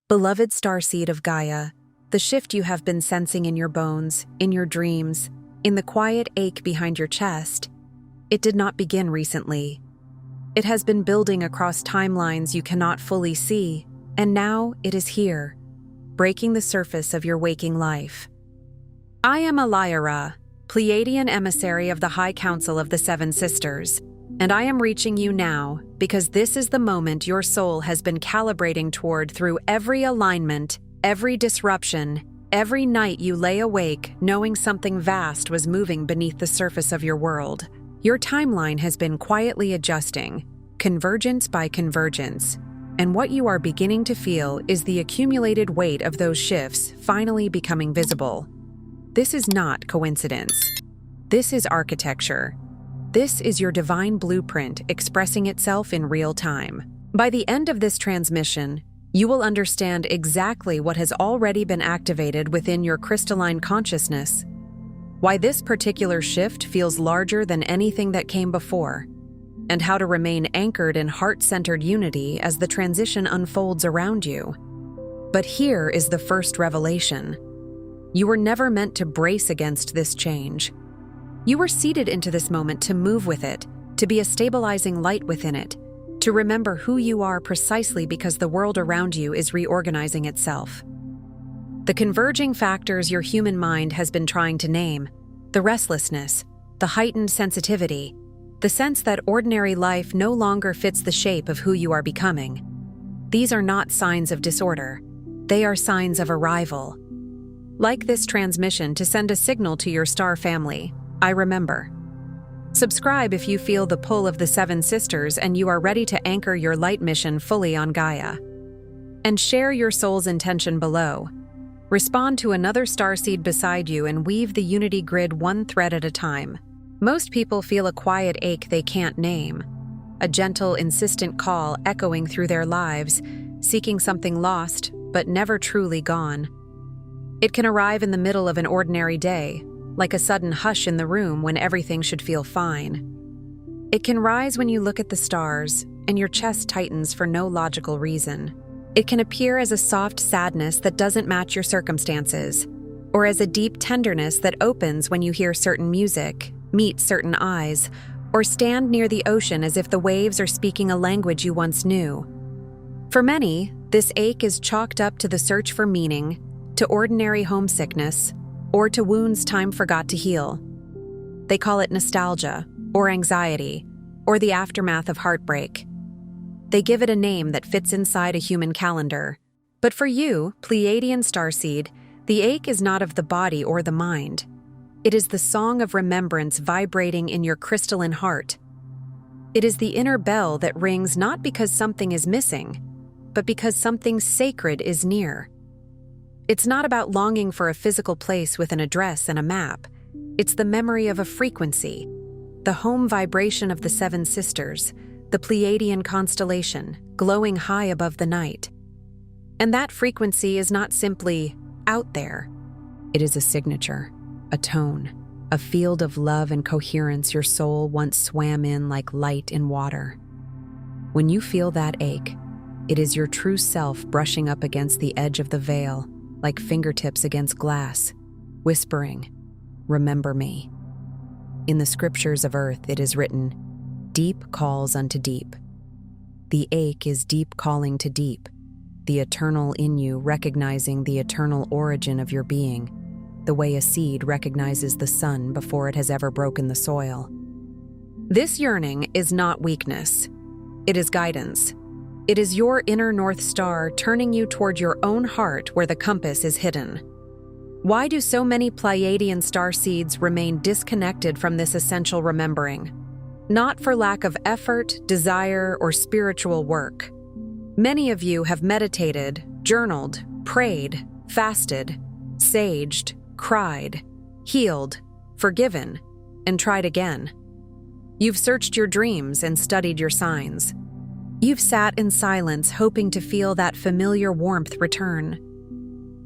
Beloved starseed of Gaia, the shift you have been sensing in your bones, in your dreams, in the quiet ache behind your chest, it did not begin recently. It has been building across timelines you cannot fully see, and now it is here, breaking the surface of your waking life. I am Lyra, Pleiadian emissary of the High Council of the Seven Sisters, and I am reaching you now because this is the moment your soul has been calibrating toward through every alignment, every disruption, every night you lay awake knowing something vast was moving beneath the surface of your world. Your timeline has been quietly adjusting, convergence by convergence, and what you are beginning to feel is the accumulated weight of those shifts finally becoming visible. This is not coincidence. This is architecture. This is your divine blueprint expressing itself in real time. By the end of this transmission, you will understand exactly what has already been activated within your crystalline consciousness, why this particular shift feels larger than anything that came before, and how to remain anchored in heart-centered unity as the transition unfolds around you. But here is the first revelation. You were never meant to brace against this change. You were seeded into this moment to move with it, to be a stabilizing light within it, to remember who you are precisely because the world around you is reorganizing itself. The converging factors your human mind has been trying to name, the restlessness, the heightened sensitivity, the sense that ordinary life no longer fits the shape of who you are becoming. These are not signs of disorder. They are signs of arrival. Like this transmission to send a signal to your star family, I remember. Subscribe if you feel the pull of the Seven Sisters and you are ready to anchor your light mission fully on Gaia. And share your soul's intention below. Respond to another starseed beside you and weave the unity grid one thread at a time. Most people feel a quiet ache they can't name, a gentle, insistent call echoing through their lives, seeking something lost but never truly gone. It can arrive in the middle of an ordinary day, like a sudden hush in the room when everything should feel fine. It can rise when you look at the stars and your chest tightens for no logical reason. It can appear as a soft sadness that doesn't match your circumstances, or as a deep tenderness that opens when you hear certain music, meet certain eyes, or stand near the ocean as if the waves are speaking a language you once knew. For many, this ache is chalked up to the search for meaning, to ordinary homesickness, or to wounds time forgot to heal. They call it nostalgia, or anxiety, or the aftermath of heartbreak. They give it a name that fits inside a human calendar. But for you, Pleiadian starseed, the ache is not of the body or the mind. It is the song of remembrance vibrating in your crystalline heart. It is the inner bell that rings not because something is missing, but because something sacred is near. It's not about longing for a physical place with an address and a map. It's the memory of a frequency, the home vibration of the Seven Sisters, the Pleiadian constellation, glowing high above the night. And that frequency is not simply out there. It is a signature, a tone, a field of love and coherence your soul once swam in like light in water. When you feel that ache, it is your true self brushing up against the edge of the veil, like fingertips against glass, whispering, "Remember me." In the scriptures of earth it is written, "Deep calls unto deep." The ache is deep calling to deep, the eternal in you recognizing the eternal origin of your being, the way a seed recognizes the sun before it has ever broken the soil. This yearning is not weakness. It is guidance. It is your inner North Star turning you toward your own heart where the compass is hidden. Why do so many Pleiadian starseeds remain disconnected from this essential remembering? Not for lack of effort, desire, or spiritual work. Many of you have meditated, journaled, prayed, fasted, saged, cried, healed, forgiven, and tried again. You've searched your dreams and studied your signs. You've sat in silence hoping to feel that familiar warmth return.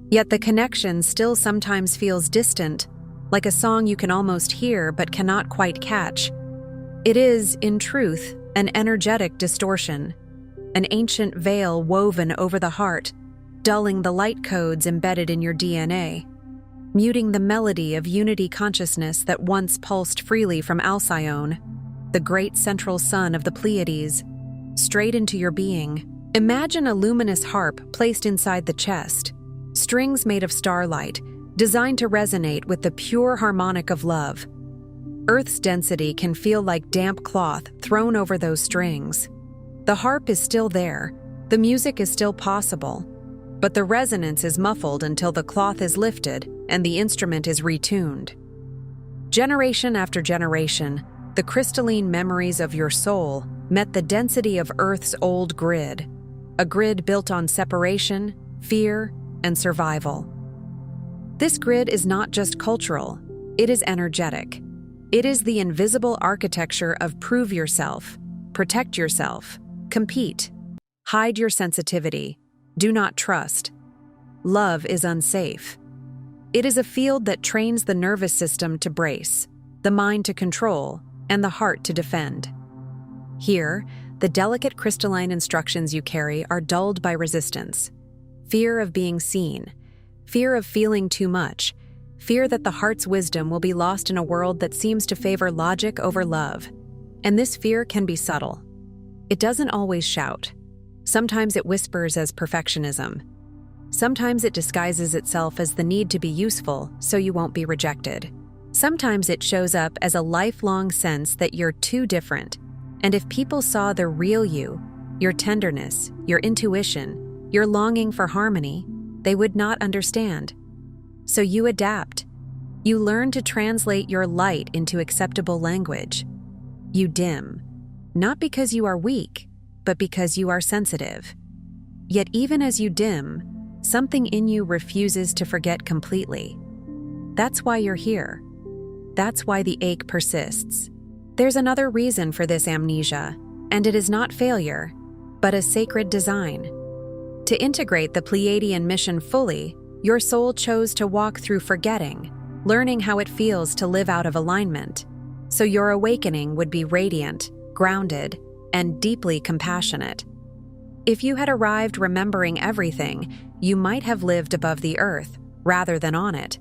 Yet the connection still sometimes feels distant, like a song you can almost hear but cannot quite catch. It is, in truth, an energetic distortion, an ancient veil woven over the heart, dulling the light codes embedded in your DNA, muting the melody of unity consciousness that once pulsed freely from Alcyone, the great central sun of the Pleiades, straight into your being. Imagine a luminous harp placed inside the chest, strings made of starlight, designed to resonate with the pure harmonic of love. Earth's density can feel like damp cloth thrown over those strings. The harp is still there, the music is still possible, but the resonance is muffled until the cloth is lifted and the instrument is retuned. Generation after generation, the crystalline memories of your soul met the density of Earth's old grid, a grid built on separation, fear, and survival. This grid is not just cultural, it is energetic. It is the invisible architecture of prove yourself, protect yourself, compete, hide your sensitivity, do not trust. Love is unsafe. It is a field that trains the nervous system to brace, the mind to control, and the heart to defend. Here, the delicate crystalline instructions you carry are dulled by resistance. Fear of being seen, fear of feeling too much, fear that the heart's wisdom will be lost in a world that seems to favor logic over love. And this fear can be subtle. It doesn't always shout. Sometimes it whispers as perfectionism. Sometimes it disguises itself as the need to be useful so you won't be rejected. Sometimes it shows up as a lifelong sense that you're too different. And if people saw the real you, your tenderness, your intuition, your longing for harmony, they would not understand. So you adapt. You learn to translate your light into acceptable language. You dim, not because you are weak, but because you are sensitive. Yet even as you dim, something in you refuses to forget completely. That's why you're here. That's why the ache persists. There's another reason for this amnesia, and it is not failure, but a sacred design. To integrate the Pleiadian mission fully, your soul chose to walk through forgetting, learning how it feels to live out of alignment, so your awakening would be radiant, grounded, and deeply compassionate. If you had arrived remembering everything, you might have lived above the earth rather than on it.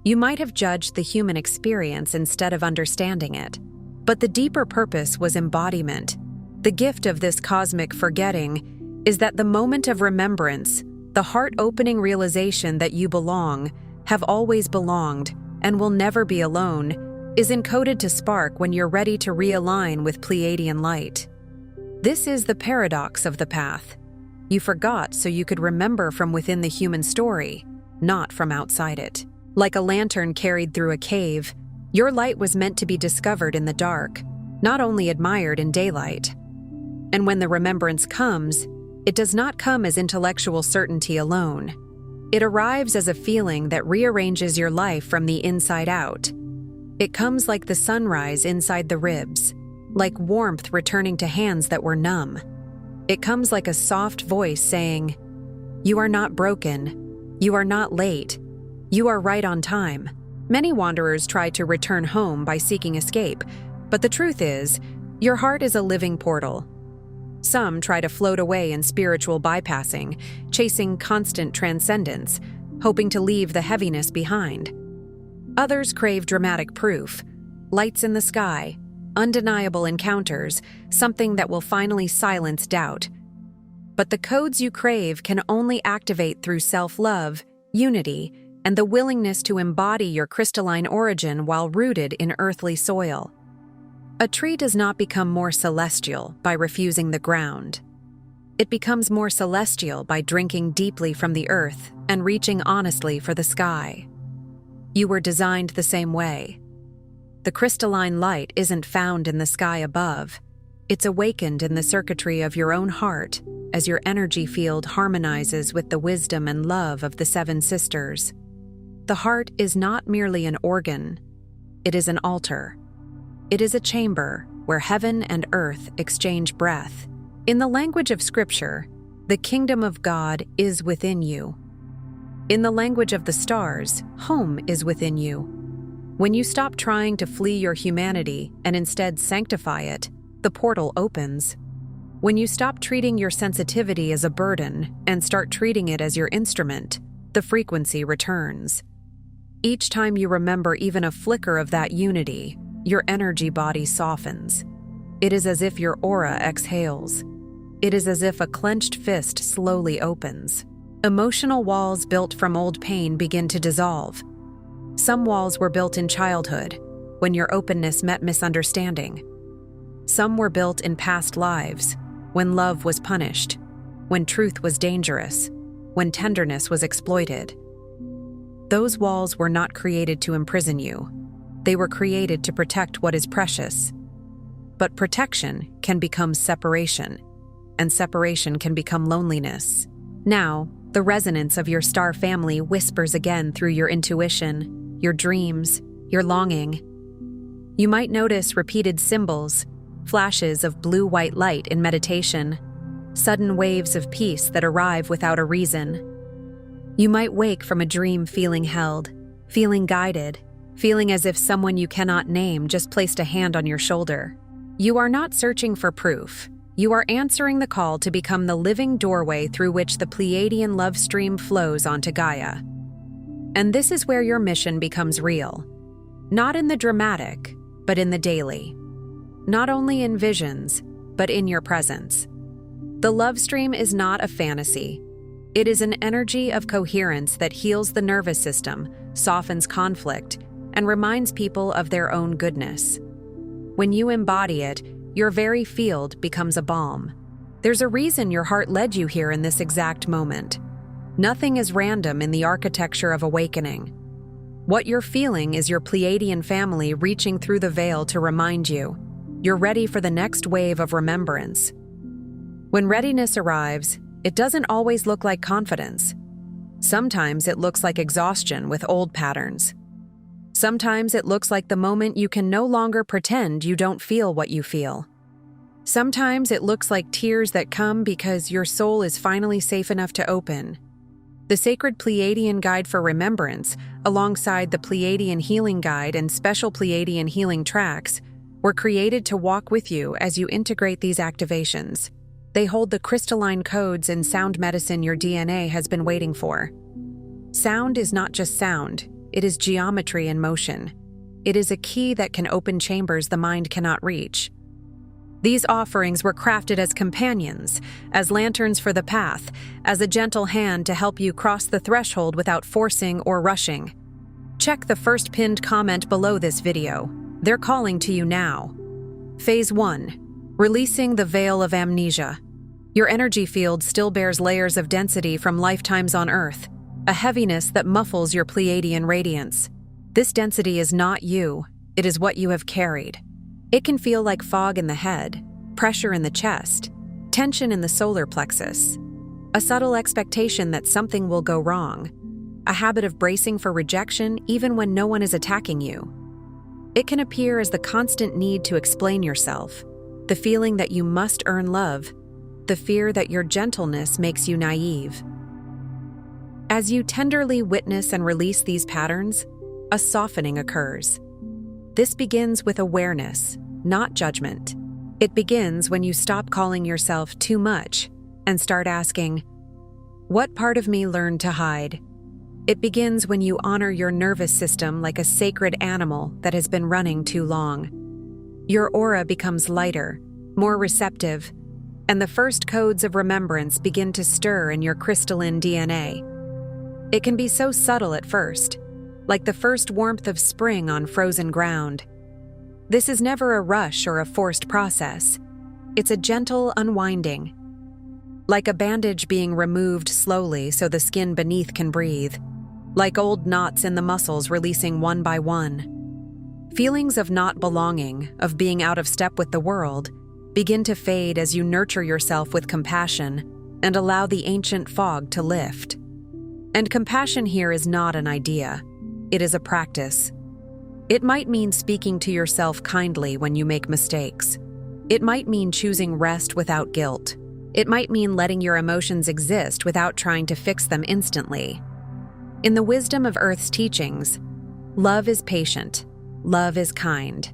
You might have judged the human experience instead of understanding it. But the deeper purpose was embodiment. The gift of this cosmic forgetting is that the moment of remembrance, the heart-opening realization that you belong, have always belonged, and will never be alone, is encoded to spark when you're ready to realign with Pleiadian light. This is the paradox of the path. You forgot so you could remember from within the human story, not from outside it. Like a lantern carried through a cave, your light was meant to be discovered in the dark, not only admired in daylight. And when the remembrance comes, it does not come as intellectual certainty alone. It arrives as a feeling that rearranges your life from the inside out. It comes like the sunrise inside the ribs, like warmth returning to hands that were numb. It comes like a soft voice saying, "You are not broken. You are not late. You are right on time." Many wanderers try to return home by seeking escape, but the truth is, your heart is a living portal. Some try to float away in spiritual bypassing, chasing constant transcendence, hoping to leave the heaviness behind. Others crave dramatic proof, lights in the sky, undeniable encounters, something that will finally silence doubt. But the codes you crave can only activate through self-love, unity, and the willingness to embody your crystalline origin while rooted in earthly soil. A tree does not become more celestial by refusing the ground. It becomes more celestial by drinking deeply from the earth and reaching honestly for the sky. You were designed the same way. The crystalline light isn't found in the sky above. It's awakened in the circuitry of your own heart as your energy field harmonizes with the wisdom and love of the seven sisters. The heart is not merely an organ, it is an altar. It is a chamber where heaven and earth exchange breath. In the language of Scripture, the kingdom of God is within you. In the language of the stars, home is within you. When you stop trying to flee your humanity and instead sanctify it, the portal opens. When you stop treating your sensitivity as a burden and start treating it as your instrument, the frequency returns. Each time you remember even a flicker of that unity, your energy body softens. It is as if your aura exhales. It is as if a clenched fist slowly opens. Emotional walls built from old pain begin to dissolve. Some walls were built in childhood, when your openness met misunderstanding. Some were built in past lives, when love was punished, when truth was dangerous, when tenderness was exploited. Those walls were not created to imprison you. They were created to protect what is precious. But protection can become separation, and separation can become loneliness. Now, the resonance of your star family whispers again through your intuition, your dreams, your longing. You might notice repeated symbols, flashes of blue-white light in meditation, sudden waves of peace that arrive without a reason. You might wake from a dream feeling held, feeling guided, feeling as if someone you cannot name just placed a hand on your shoulder. You are not searching for proof. You are answering the call to become the living doorway through which the Pleiadian love stream flows onto Gaia. And this is where your mission becomes real. Not in the dramatic, but in the daily. Not only in visions, but in your presence. The love stream is not a fantasy. It is an energy of coherence that heals the nervous system, softens conflict, and reminds people of their own goodness. When you embody it, your very field becomes a balm. There's a reason your heart led you here in this exact moment. Nothing is random in the architecture of awakening. What you're feeling is your Pleiadian family reaching through the veil to remind you you're ready for the next wave of remembrance. When readiness arrives, it doesn't always look like confidence. Sometimes it looks like exhaustion with old patterns. Sometimes it looks like the moment you can no longer pretend you don't feel what you feel. Sometimes it looks like tears that come because your soul is finally safe enough to open. The Sacred Pleiadian Guide for Remembrance, alongside the Pleiadian Healing Guide and special Pleiadian healing tracks, were created to walk with you as you integrate these activations. They hold the crystalline codes and sound medicine your DNA has been waiting for. Sound is not just sound, it is geometry in motion. It is a key that can open chambers the mind cannot reach. These offerings were crafted as companions, as lanterns for the path, as a gentle hand to help you cross the threshold without forcing or rushing. Check the first pinned comment below this video. They're calling to you now. Phase 1. Releasing the veil of amnesia. Your energy field still bears layers of density from lifetimes on Earth, a heaviness that muffles your Pleiadian radiance. This density is not you, it is what you have carried. It can feel like fog in the head, pressure in the chest, tension in the solar plexus, a subtle expectation that something will go wrong, a habit of bracing for rejection even when no one is attacking you. It can appear as the constant need to explain yourself, the feeling that you must earn love, the fear that your gentleness makes you naive. As you tenderly witness and release these patterns, a softening occurs. This begins with awareness, not judgment. It begins when you stop calling yourself too much and start asking, what part of me learned to hide? It begins when you honor your nervous system like a sacred animal that has been running too long. Your aura becomes lighter, more receptive, and the first codes of remembrance begin to stir in your crystalline DNA. It can be so subtle at first, like the first warmth of spring on frozen ground. This is never a rush or a forced process. It's a gentle unwinding, like a bandage being removed slowly so the skin beneath can breathe, like old knots in the muscles releasing one by one. Feelings of not belonging, of being out of step with the world, begin to fade as you nurture yourself with compassion and allow the ancient fog to lift. And compassion here is not an idea, it is a practice. It might mean speaking to yourself kindly when you make mistakes. It might mean choosing rest without guilt. It might mean letting your emotions exist without trying to fix them instantly. In the wisdom of Earth's teachings, love is patient, love is kind.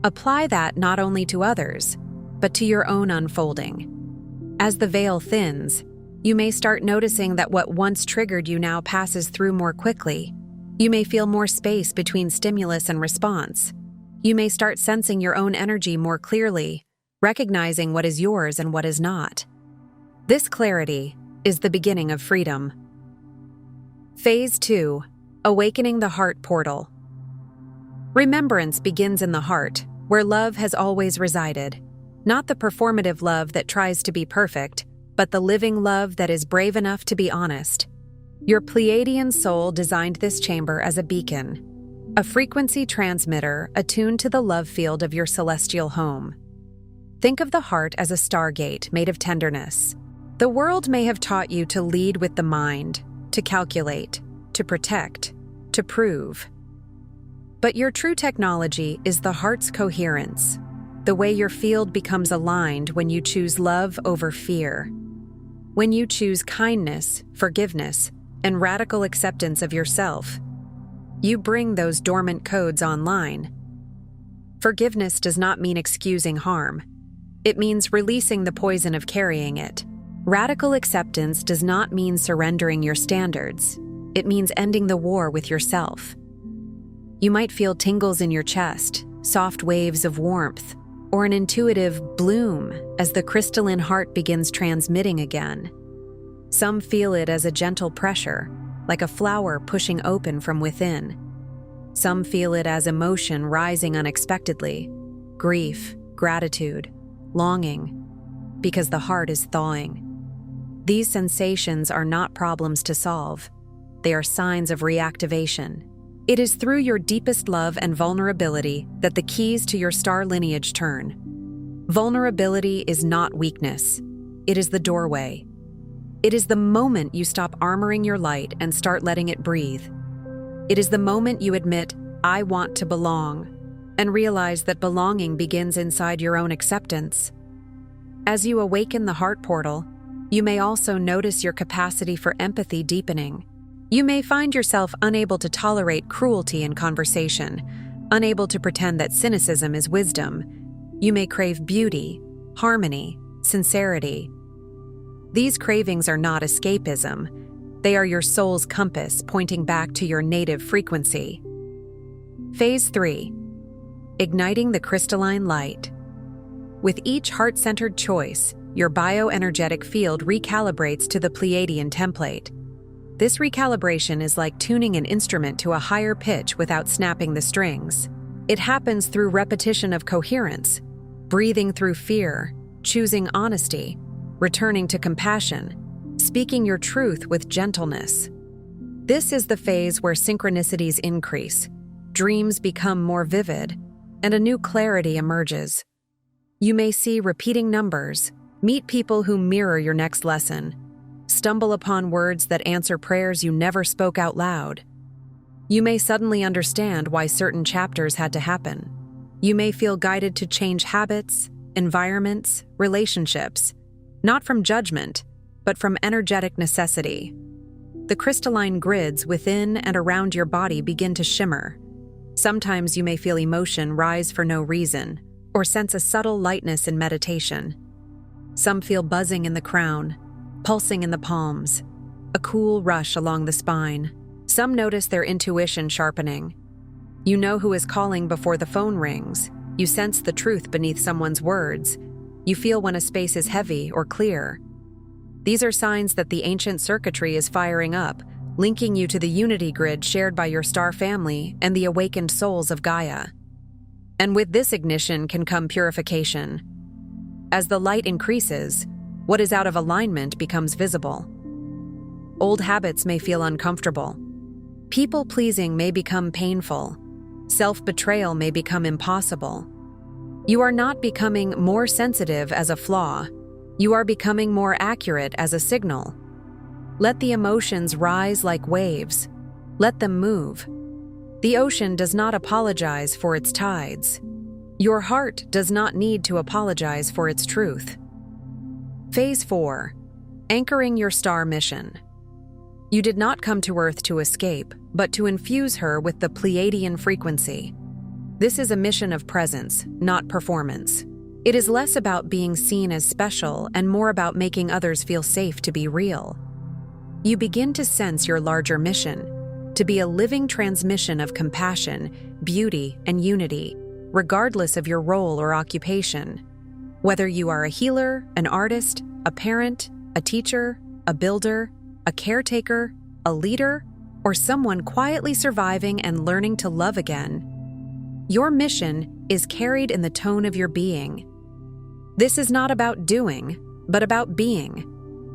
Apply that not only to others, but to your own unfolding. As the veil thins, you may start noticing that what once triggered you now passes through more quickly. You may feel more space between stimulus and response. You may start sensing your own energy more clearly, recognizing what is yours and what is not. This clarity is the beginning of freedom. Phase 2. Awakening the Heart Portal. Remembrance begins in the heart, where love has always resided. Not the performative love that tries to be perfect, but the living love that is brave enough to be honest. Your Pleiadian soul designed this chamber as a beacon, a frequency transmitter attuned to the love field of your celestial home. Think of the heart as a stargate made of tenderness. The world may have taught you to lead with the mind, to calculate, to protect, to prove. But your true technology is the heart's coherence, the way your field becomes aligned when you choose love over fear. When you choose kindness, forgiveness, and radical acceptance of yourself, you bring those dormant codes online. Forgiveness does not mean excusing harm. It means releasing the poison of carrying it. Radical acceptance does not mean surrendering your standards. It means ending the war with yourself. You might feel tingles in your chest, soft waves of warmth, or an intuitive bloom as the crystalline heart begins transmitting again. Some feel it as a gentle pressure, like a flower pushing open from within. Some feel it as emotion rising unexpectedly, grief, gratitude, longing, because the heart is thawing. These sensations are not problems to solve. They are signs of reactivation. It is through your deepest love and vulnerability that the keys to your star lineage turn. Vulnerability is not weakness. It is the doorway. It is the moment you stop armoring your light and start letting it breathe. It is the moment you admit, "I want to belong," and realize that belonging begins inside your own acceptance. As you awaken the heart portal, you may also notice your capacity for empathy deepening. You may find yourself unable to tolerate cruelty in conversation, unable to pretend that cynicism is wisdom. You may crave beauty, harmony, sincerity. These cravings are not escapism. They are your soul's compass pointing back to your native frequency. Phase 3. Igniting the crystalline light. With each heart-centered choice, your bioenergetic field recalibrates to the Pleiadian template. This recalibration is like tuning an instrument to a higher pitch without snapping the strings. It happens through repetition of coherence, breathing through fear, choosing honesty, returning to compassion, speaking your truth with gentleness. This is the phase where synchronicities increase, dreams become more vivid, and a new clarity emerges. You may see repeating numbers, meet people who mirror your next lesson, stumble upon words that answer prayers you never spoke out loud. You may suddenly understand why certain chapters had to happen. You may feel guided to change habits, environments, relationships, not from judgment, but from energetic necessity. The crystalline grids within and around your body begin to shimmer. Sometimes you may feel emotion rise for no reason, or sense a subtle lightness in meditation. Some feel buzzing in the crown, pulsing in the palms, a cool rush along the spine. Some notice their intuition sharpening. You know who is calling before the phone rings. You sense the truth beneath someone's words. You feel when a space is heavy or clear. These are signs that the ancient circuitry is firing up, linking you to the unity grid shared by your star family and the awakened souls of Gaia. And with this ignition can come purification. As the light increases, what is out of alignment becomes visible. Old habits may feel uncomfortable. People-pleasing may become painful. Self-betrayal may become impossible. You are not becoming more sensitive as a flaw. You are becoming more accurate as a signal. Let the emotions rise like waves. Let them move. The ocean does not apologize for its tides. Your heart does not need to apologize for its truth. Phase 4. Anchoring your star mission. You did not come to Earth to escape, but to infuse her with the Pleiadian frequency. This is a mission of presence, not performance. It is less about being seen as special and more about making others feel safe to be real. You begin to sense your larger mission, to be a living transmission of compassion, beauty, and unity, regardless of your role or occupation. Whether you are a healer, an artist, a parent, a teacher, a builder, a caretaker, a leader, or someone quietly surviving and learning to love again, your mission is carried in the tone of your being. This is not about doing, but about being.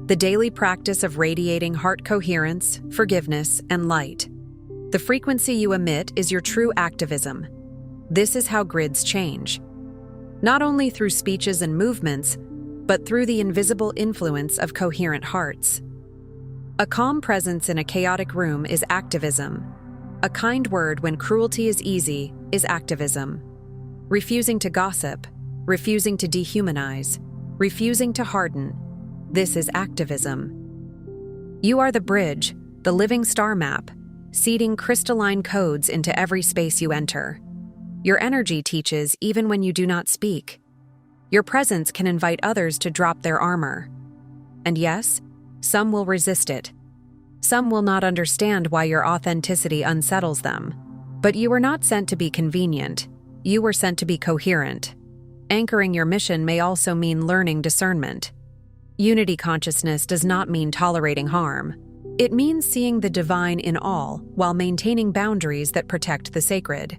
The daily practice of radiating heart coherence, forgiveness, and light. The frequency you emit is your true activism. This is how grids change. Not only through speeches and movements, but through the invisible influence of coherent hearts. A calm presence in a chaotic room is activism. A kind word when cruelty is easy is activism. Refusing to gossip, refusing to dehumanize, refusing to harden, this is activism. You are the bridge, the living star map, seeding crystalline codes into every space you enter. Your energy teaches even when you do not speak. Your presence can invite others to drop their armor. And yes, some will resist it. Some will not understand why your authenticity unsettles them. But you were not sent to be convenient. You were sent to be coherent. Anchoring your mission may also mean learning discernment. Unity consciousness does not mean tolerating harm. It means seeing the divine in all while maintaining boundaries that protect the sacred.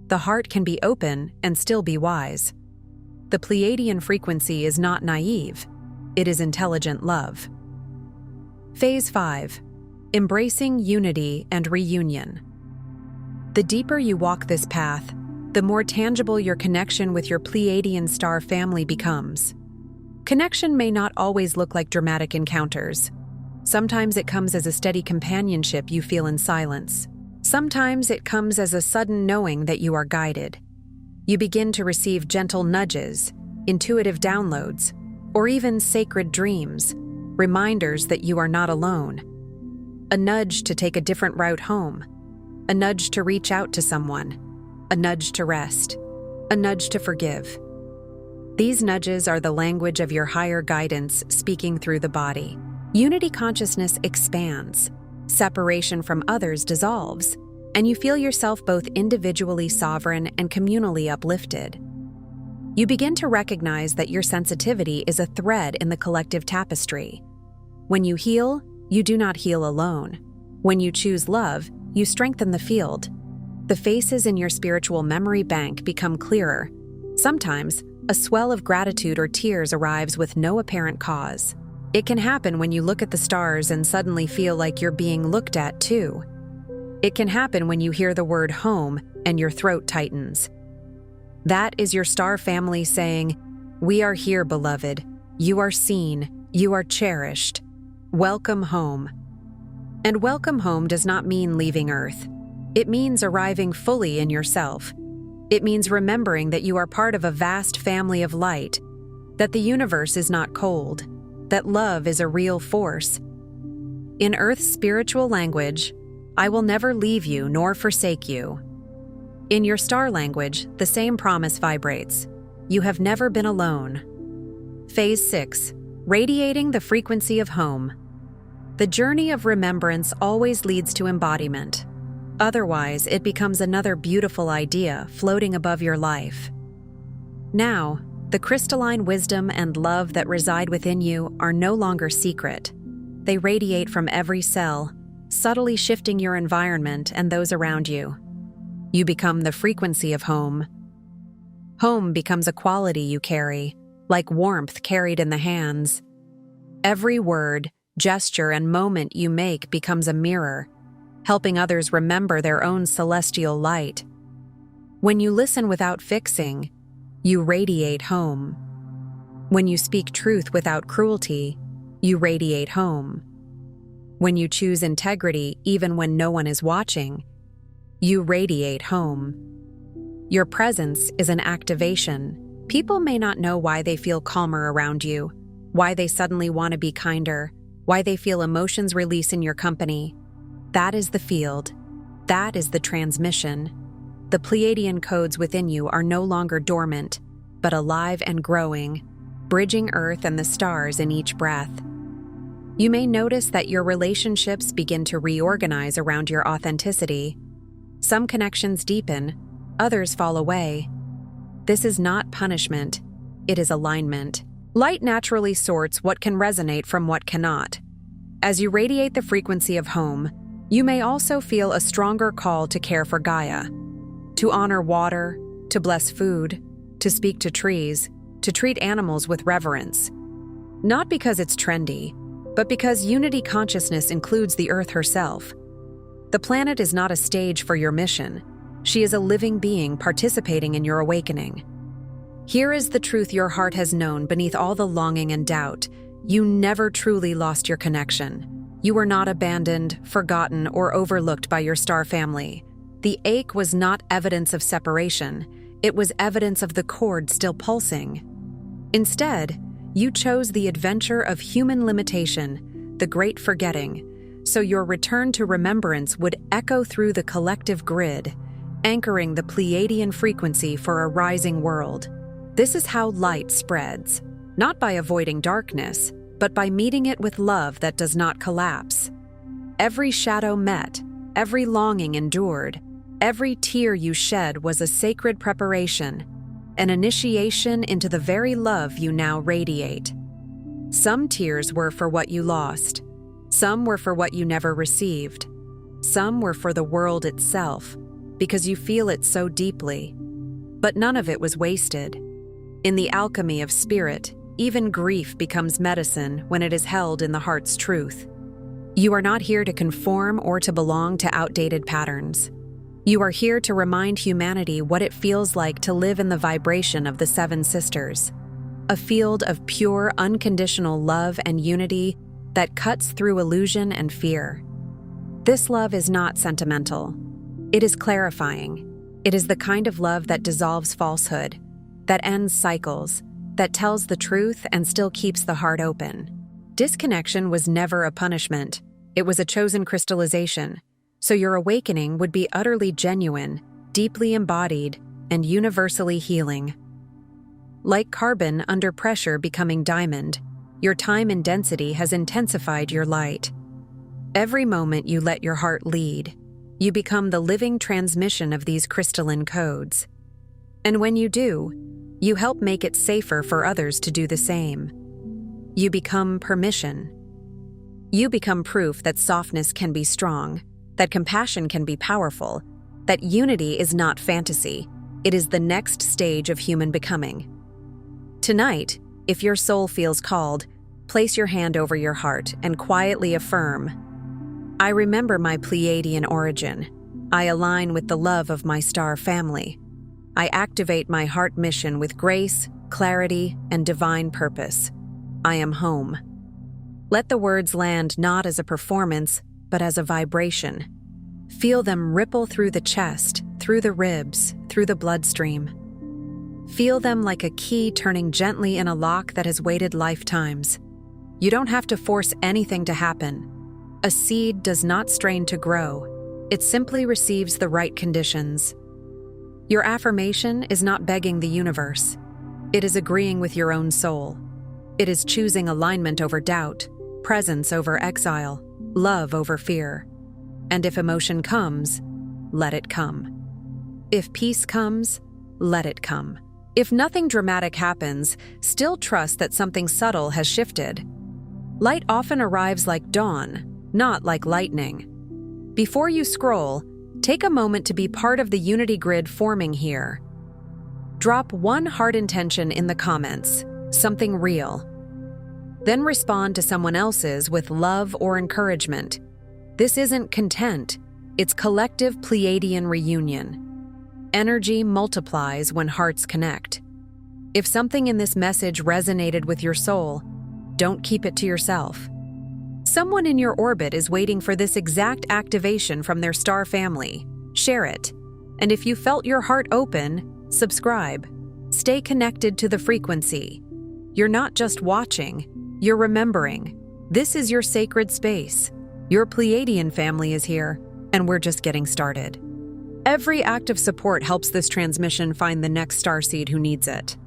The heart can be open and still be wise. The Pleiadian frequency is not naive. It is intelligent love. Phase 5. Embracing unity and reunion. The deeper you walk this path, the more tangible your connection with your Pleiadian star family becomes. Connection may not always look like dramatic encounters. Sometimes it comes as a steady companionship you feel in silence. Sometimes it comes as a sudden knowing that you are guided. You begin to receive gentle nudges, intuitive downloads, or even sacred dreams, reminders that you are not alone. A nudge to take a different route home. A nudge to reach out to someone. A nudge to rest. A nudge to forgive. These nudges are the language of your higher guidance speaking through the body. Unity consciousness expands. Separation from others dissolves, and you feel yourself both individually sovereign and communally uplifted. You begin to recognize that your sensitivity is a thread in the collective tapestry. When you heal, you do not heal alone. When you choose love, you strengthen the field. The faces in your spiritual memory bank become clearer. Sometimes, a swell of gratitude or tears arrives with no apparent cause. It can happen when you look at the stars and suddenly feel like you're being looked at too. It can happen when you hear the word home and your throat tightens. That is your star family saying, "We are here, beloved. You are seen. You are cherished. Welcome home." And welcome home does not mean leaving Earth. It means arriving fully in yourself. It means remembering that you are part of a vast family of light, that the universe is not cold, that love is a real force. In Earth's spiritual language, I will never leave you nor forsake you. In your star language, the same promise vibrates. You have never been alone. Phase 6. Radiating the frequency of home. The journey of remembrance always leads to embodiment. Otherwise, it becomes another beautiful idea floating above your life. Now, the crystalline wisdom and love that reside within you are no longer secret. They radiate from every cell, subtly shifting your environment and those around you. You become the frequency of home. Home becomes a quality you carry, like warmth carried in the hands. Every word, gesture, and moment you make becomes a mirror, helping others remember their own celestial light. When you listen without fixing, you radiate home. When you speak truth without cruelty, you radiate home. When you choose integrity even when no one is watching, you radiate home. Your presence is an activation. People may not know why they feel calmer around you, why they suddenly want to be kinder, why they feel emotions release in your company. That is the field. That is the transmission. The Pleiadian codes within you are no longer dormant. but alive and growing, bridging Earth and the stars in each breath. You may notice that your relationships begin to reorganize around your authenticity. Some connections deepen, others fall away. This is not punishment, it is alignment. Light naturally sorts what can resonate from what cannot. As you radiate the frequency of home, you may also feel a stronger call to care for Gaia, to honor water, to bless food, to speak to trees, to treat animals with reverence. Not because it's trendy, but because unity consciousness includes the Earth herself. The planet is not a stage for your mission. She is a living being participating in your awakening. Here is the truth your heart has known beneath all the longing and doubt. You never truly lost your connection. You were not abandoned, forgotten, or overlooked by your star family. The ache was not evidence of separation. It was evidence of the cord still pulsing. Instead, you chose the adventure of human limitation, the great forgetting, so your return to remembrance would echo through the collective grid, anchoring the Pleiadian frequency for a rising world. This is how light spreads, not by avoiding darkness, but by meeting it with love that does not collapse. Every shadow met, every longing endured, every tear you shed was a sacred preparation, an initiation into the very love you now radiate. Some tears were for what you lost. Some were for what you never received. Some were for the world itself, because you feel it so deeply. But none of it was wasted. In the alchemy of spirit, even grief becomes medicine when it is held in the heart's truth. You are not here to conform or to belong to outdated patterns. You are here to remind humanity what it feels like to live in the vibration of the Seven Sisters, a field of pure, unconditional love and unity that cuts through illusion and fear. This love is not sentimental. It is clarifying. It is the kind of love that dissolves falsehood, that ends cycles, that tells the truth and still keeps the heart open. Disconnection was never a punishment. It was a chosen crystallization. So your awakening would be utterly genuine, deeply embodied, and universally healing. Like carbon under pressure becoming diamond, your time and density has intensified your light. Every moment you let your heart lead, you become the living transmission of these crystalline codes. And when you do, you help make it safer for others to do the same. You become permission. You become proof that softness can be strong, that compassion can be powerful, that unity is not fantasy, it is the next stage of human becoming. Tonight, if your soul feels called, place your hand over your heart and quietly affirm, I remember my Pleiadian origin. I align with the love of my star family. I activate my heart mission with grace, clarity, and divine purpose. I am home. Let the words land not as a performance, but as a vibration. Feel them ripple through the chest, through the ribs, through the bloodstream. Feel them like a key turning gently in a lock that has waited lifetimes. You don't have to force anything to happen. A seed does not strain to grow. It simply receives the right conditions. Your affirmation is not begging the universe. It is agreeing with your own soul. It is choosing alignment over doubt, presence over exile, love over fear. And if emotion comes, let it come. If peace comes, let it come. If nothing dramatic happens, still trust that something subtle has shifted. Light often arrives like dawn, not like lightning. Before you scroll, take a moment to be part of the unity grid forming here. Drop one heart intention in the comments, something real. Then respond to someone else's with love or encouragement. This isn't content, it's collective Pleiadian reunion. Energy multiplies when hearts connect. If something in this message resonated with your soul, don't keep it to yourself. Someone in your orbit is waiting for this exact activation from their star family. Share it. And if you felt your heart open, subscribe. Stay connected to the frequency. You're not just watching, you're remembering. This is your sacred space. Your Pleiadian family is here, and we're just getting started. Every act of support helps this transmission find the next starseed who needs it.